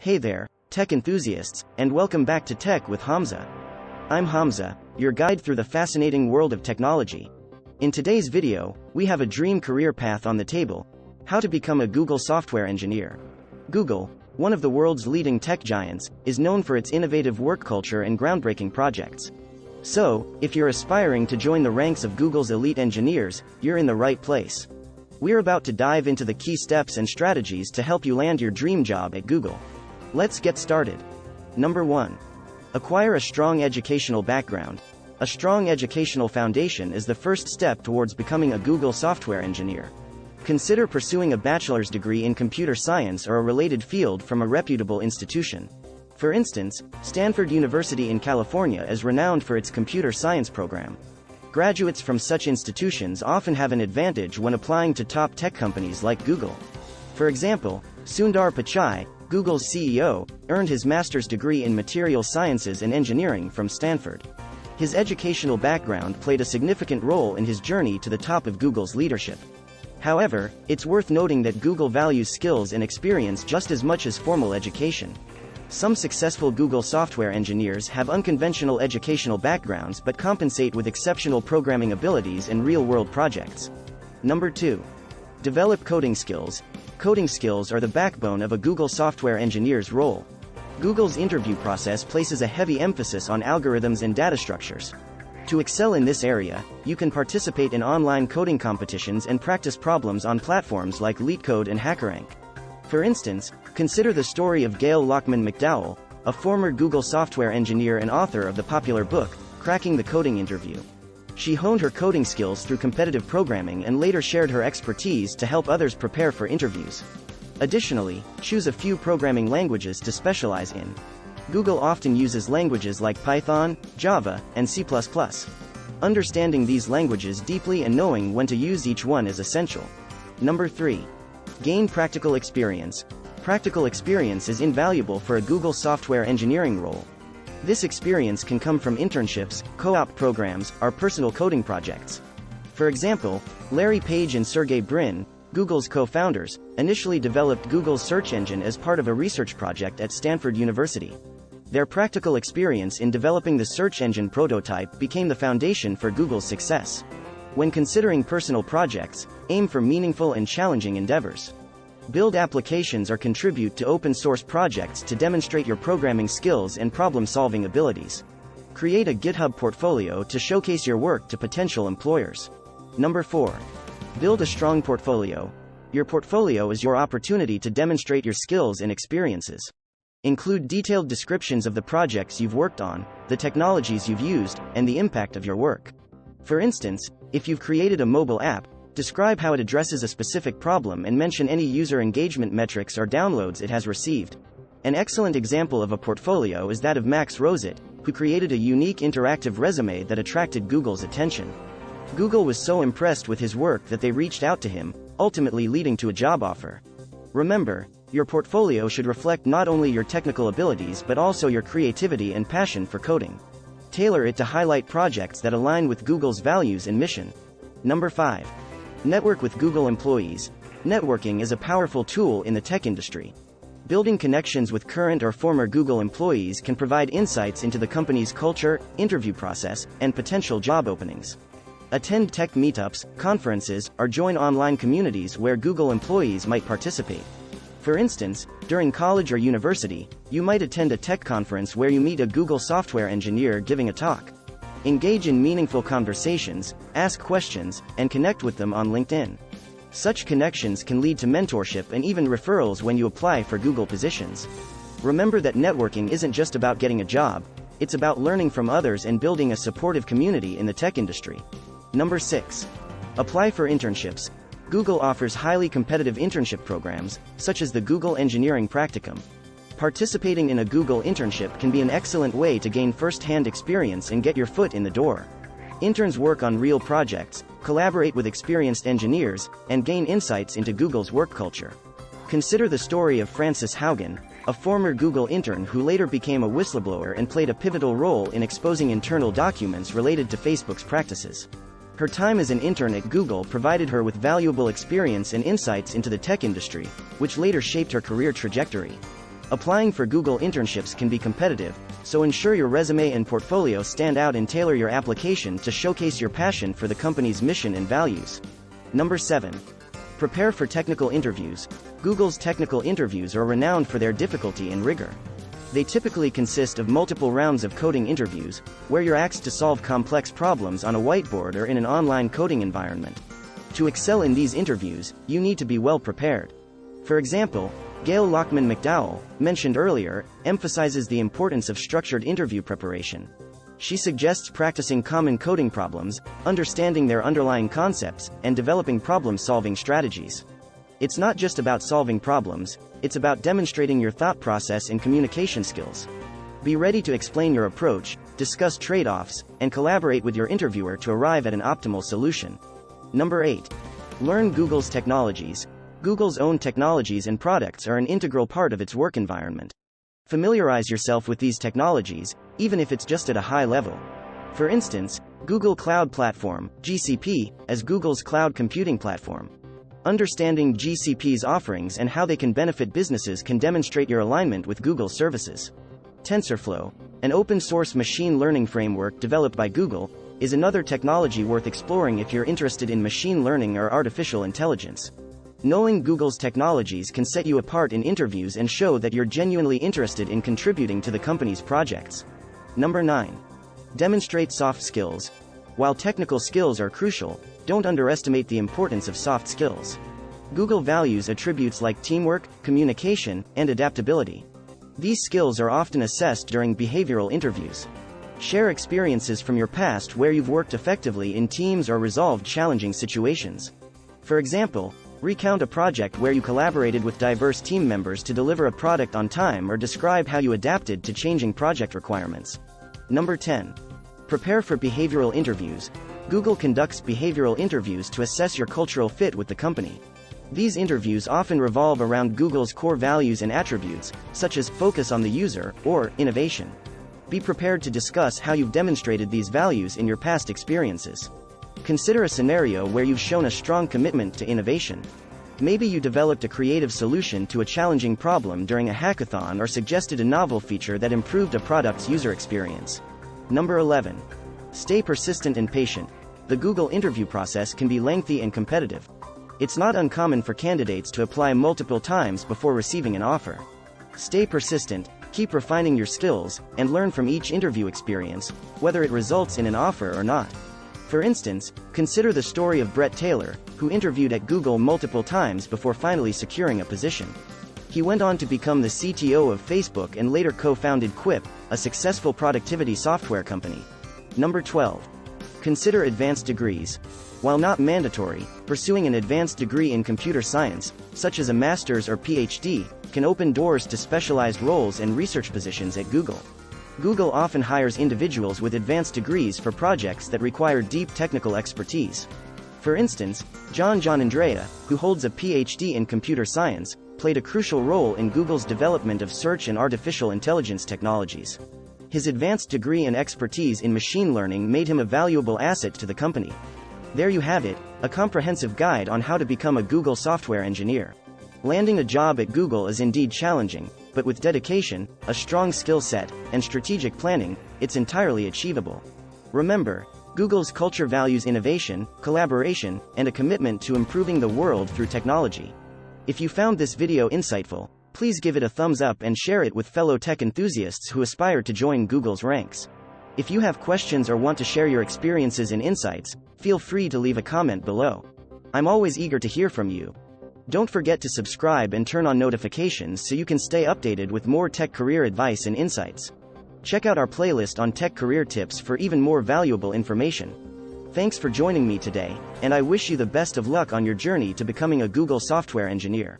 Hey there, tech enthusiasts, and welcome back to Tech with Hamza. I'm Hamza, your guide through the fascinating world of technology. In today's video, we have a dream career path on the table: how to become a Google software engineer. Google, one of the world's leading tech giants, is known for its innovative work culture and groundbreaking projects. So, if you're aspiring to join the ranks of Google's elite engineers, you're in the right place. We're about to dive into the key steps and strategies to help you land your dream job at Google. Let's get started. Number 1. Acquire a strong educational background. A strong educational foundation is the first step towards becoming a Google software engineer. Consider pursuing a bachelor's degree in computer science or a related field from a reputable institution. For instance, Stanford University in California is renowned for its computer science program. Graduates from such institutions often have an advantage when applying to top tech companies like Google. For example, Sundar Pichai, Google's CEO, earned his master's degree in material sciences and engineering from Stanford. His educational background played a significant role in his journey to the top of Google's leadership. However, it's worth noting that Google values skills and experience just as much as formal education. Some successful Google software engineers have unconventional educational backgrounds but compensate with exceptional programming abilities in real-world projects. Number 2. Develop coding skills. Coding skills are the backbone of a Google software engineer's role. Google's interview process places a heavy emphasis on algorithms and data structures. To excel in this area, you can participate in online coding competitions and practice problems on platforms like LeetCode and HackerRank. For instance, consider the story of Gail Lockman McDowell, a former Google software engineer and author of the popular book, Cracking the Coding Interview. She honed her coding skills through competitive programming and later shared her expertise to help others prepare for interviews. Additionally, choose a few programming languages to specialize in. Google often uses languages like Python, Java, and C++. Understanding these languages deeply and knowing when to use each one is essential. Number 3. Gain practical experience. Practical experience is invaluable for a Google software engineering role. This experience can come from internships, co-op programs, or personal coding projects. For example, Larry Page and Sergey Brin, Google's co-founders, initially developed Google's search engine as part of a research project at Stanford University. Their practical experience in developing the search engine prototype became the foundation for Google's success. When considering personal projects, aim for meaningful and challenging endeavors. Build applications or contribute to open-source projects to demonstrate your programming skills and problem-solving abilities. Create a GitHub portfolio to showcase your work to potential employers. Number 4. Build a strong portfolio. Your portfolio is your opportunity to demonstrate your skills and experiences. Include detailed descriptions of the projects you've worked on, the technologies you've used, and the impact of your work. For instance, if you've created a mobile app, describe how it addresses a specific problem and mention any user engagement metrics or downloads it has received. An excellent example of a portfolio is that of Max Rosett, who created a unique interactive resume that attracted Google's attention. Google was so impressed with his work that they reached out to him, ultimately leading to a job offer. Remember, your portfolio should reflect not only your technical abilities but also your creativity and passion for coding. Tailor it to highlight projects that align with Google's values and mission. Number 5. Network with Google employees. Networking is a powerful tool in the tech industry. Building connections with current or former Google employees can provide insights into the company's culture, interview process, and potential job openings. Attend tech meetups, conferences, or join online communities where Google employees might participate. For instance, during college or university, you might attend a tech conference where you meet a Google software engineer giving a talk. Engage in meaningful conversations, ask questions, and connect with them on LinkedIn. Such connections can lead to mentorship and even referrals when you apply for Google positions. Remember that networking isn't just about getting a job, it's about learning from others and building a supportive community in the tech industry. Number 6. Apply for internships. Google offers highly competitive internship programs, such as the Google Engineering Practicum. Participating in a Google internship can be an excellent way to gain first-hand experience and get your foot in the door. Interns work on real projects, collaborate with experienced engineers, and gain insights into Google's work culture. Consider the story of Frances Haugen, a former Google intern who later became a whistleblower and played a pivotal role in exposing internal documents related to Facebook's practices. Her time as an intern at Google provided her with valuable experience and insights into the tech industry, which later shaped her career trajectory. Applying for Google internships can be competitive, so ensure your resume and portfolio stand out and tailor your application to showcase your passion for the company's mission and values. Number 7. Prepare for technical interviews. Google's technical interviews are renowned for their difficulty and rigor. They typically consist of multiple rounds of coding interviews, where you're asked to solve complex problems on a whiteboard or in an online coding environment. To excel in these interviews, you need to be well prepared. For example, Gail Lockman McDowell, mentioned earlier, emphasizes the importance of structured interview preparation. She suggests practicing common coding problems, understanding their underlying concepts, and developing problem-solving strategies. It's not just about solving problems, it's about demonstrating your thought process and communication skills. Be ready to explain your approach, discuss trade-offs, and collaborate with your interviewer to arrive at an optimal solution. Number 8. Learn Google's technologies. Google's own technologies and products are an integral part of its work environment. Familiarize yourself with these technologies, even if it's just at a high level. For instance, Google Cloud Platform, GCP, as Google's cloud computing platform. Understanding GCP's offerings and how they can benefit businesses can demonstrate your alignment with Google services. TensorFlow, an open-source machine learning framework developed by Google, is another technology worth exploring if you're interested in machine learning or artificial intelligence. Knowing Google's technologies can set you apart in interviews and show that you're genuinely interested in contributing to the company's projects. Number 9. Demonstrate soft skills. While technical skills are crucial, don't underestimate the importance of soft skills. Google values attributes like teamwork, communication, and adaptability. These skills are often assessed during behavioral interviews. Share experiences from your past where you've worked effectively in teams or resolved challenging situations. For example, recount a project where you collaborated with diverse team members to deliver a product on time or describe how you adapted to changing project requirements. Number 10. Prepare for behavioral interviews. Google conducts behavioral interviews to assess your cultural fit with the company. These interviews often revolve around Google's core values and attributes, such as focus on the user or innovation. Be prepared to discuss how you've demonstrated these values in your past experiences. Consider a scenario where you've shown a strong commitment to innovation. Maybe you developed a creative solution to a challenging problem during a hackathon or suggested a novel feature that improved a product's user experience. Number 11. Stay persistent and patient. The Google interview process can be lengthy and competitive. It's not uncommon for candidates to apply multiple times before receiving an offer. Stay persistent, keep refining your skills, and learn from each interview experience, whether it results in an offer or not. For instance, consider the story of Brett Taylor, who interviewed at Google multiple times before finally securing a position. He went on to become the CTO of Facebook and later co-founded Quip, a successful productivity software company. Number 12. Consider advanced degrees. While not mandatory, pursuing an advanced degree in computer science, such as a master's or PhD, can open doors to specialized roles and research positions at Google. Google often hires individuals with advanced degrees for projects that require deep technical expertise. For instance, John Gianandrea, who holds a PhD in computer science, played a crucial role in Google's development of search and artificial intelligence technologies. His advanced degree and expertise in machine learning made him a valuable asset to the company. There you have it, a comprehensive guide on how to become a Google software engineer. Landing a job at Google is indeed challenging, but with dedication, a strong skill set, and strategic planning, it's entirely achievable. Remember, Google's culture values innovation, collaboration, and a commitment to improving the world through technology. If you found this video insightful, please give it a thumbs up and share it with fellow tech enthusiasts who aspire to join Google's ranks. If you have questions or want to share your experiences and insights, feel free to leave a comment below. I'm always eager to hear from you. Don't forget to subscribe and turn on notifications so you can stay updated with more tech career advice and insights. Check out our playlist on tech career tips for even more valuable information. Thanks for joining me today, and I wish you the best of luck on your journey to becoming a Google software engineer.